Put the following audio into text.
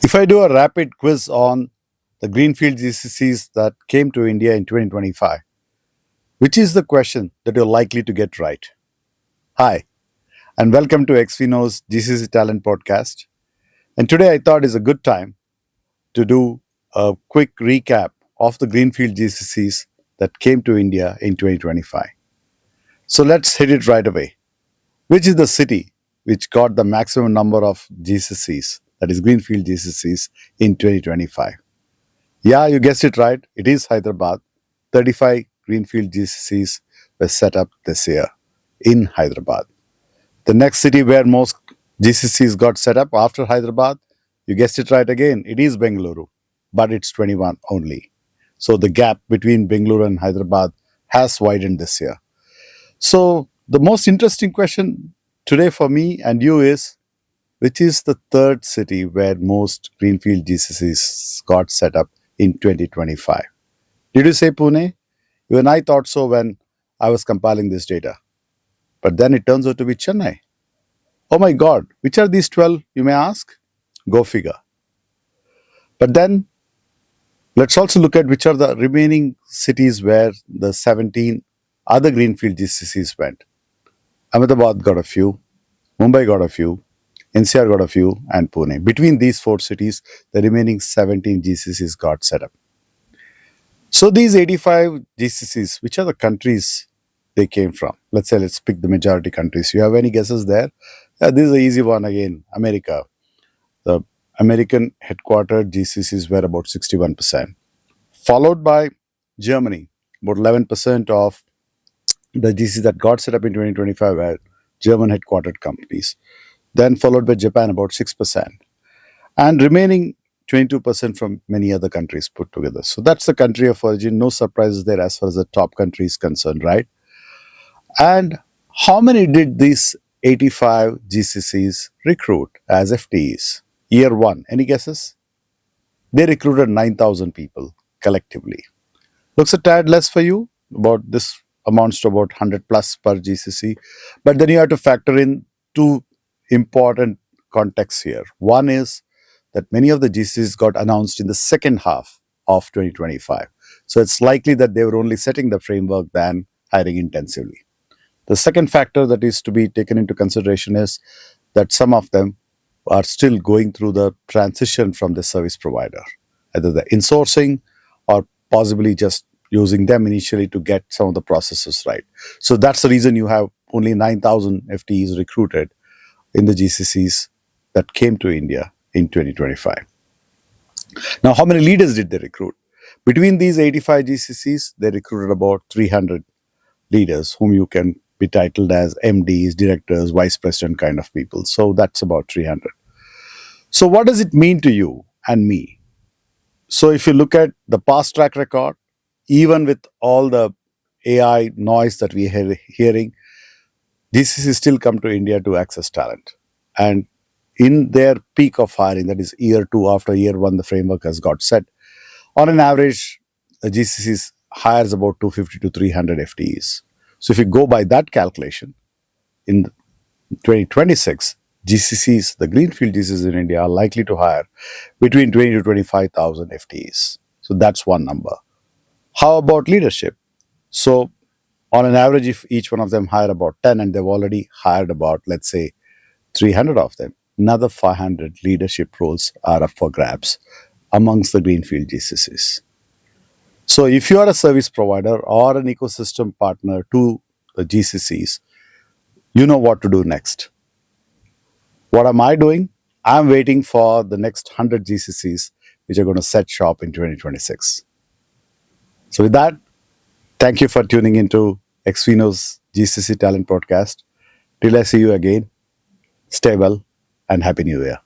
If I do a rapid quiz on the Greenfield GCCs that came to India in 2025, which is the question that you're likely to get right? Hi, and welcome to XFino's GCC Talent Podcast. And today I thought is a good time to do a quick recap of the Greenfield GCCs that came to India in 2025. So let's hit it right away. Which is the city which got the maximum number of GCCs, that is Greenfield GCCs, in 2025? Yeah, you guessed it right. It is Hyderabad. 35 Greenfield GCCs were set up this year in Hyderabad. The next city where most GCCs got set up after Hyderabad, you guessed it right again, it is Bengaluru, but it's 21 only. So the gap between Bengaluru and Hyderabad has widened this year. So the most interesting question today for me and you is, which is the third city where most Greenfield GCCs got set up in 2025? Did you say Pune? Even I thought so when I was compiling this data. But then it turns out to be Chennai. Oh my God, which are these 12, you may ask? Go figure. But then let's also look at which are the remaining cities where the 17 other Greenfield GCCs went. Ahmedabad got a few, Mumbai got a few, NCR got a few, and Pune. Between these four cities, the remaining 17 GCCs got set up. So these 85 GCCs, which are the countries they came from? Let's pick the majority countries. You have any guesses there? This is an easy one again. America. The American headquartered GCCs were about 61%. Followed by Germany. About 11% of the GCCs that got set up in 2025 were German headquartered companies. Then followed by Japan, about 6%. And remaining 22% from many other countries put together. So that's the country of origin. No surprises there as far as the top country is concerned, right? And how many did these 85 GCCs recruit as FTEs? Year one, any guesses? They recruited 9,000 people collectively. Looks a tad less for you. About this amounts to about 100 plus per GCC. But then you have to factor in two important contexts here. One is that many of the GCCs got announced in the second half of 2025. So it's likely that they were only setting the framework than hiring intensively. The second factor that is to be taken into consideration is that some of them are still going through the transition from the service provider, either the insourcing or possibly just using them initially to get some of the processes right. So that's the reason you have only 9,000 FTEs recruited in the GCCs that came to India in 2025. Now, how many leaders did they recruit? Between these 85 GCCs, they recruited about 300 leaders whom you can be titled as MDs, directors, vice president kind of people. So that's about 300. So what does it mean to you and me? So if you look at the past track record, even with all the AI noise that we are hearing, GCCs still come to India to access talent. And in their peak of hiring, that is year two, after year one, the framework has got set. On an average, the GCCs hires about 250 to 300 FTEs. So if you go by that calculation, in 2026, GCCs, the Greenfield GCCs in India, are likely to hire between 20 to 25,000 FTEs. So that's one number. How about leadership? So on an average, if each one of them hire about 10 and they've already hired about, let's say, 300 of them, another 500 leadership roles are up for grabs amongst the Greenfield GCCs. So if you are a service provider or an ecosystem partner to the GCCs, you know what to do next. What am I doing? I'm waiting for the next 100 GCCs which are going to set shop in 2026. So with that, thank you for tuning into XFino's GCC Talent Podcast. Till I see you again, stay well and Happy New Year.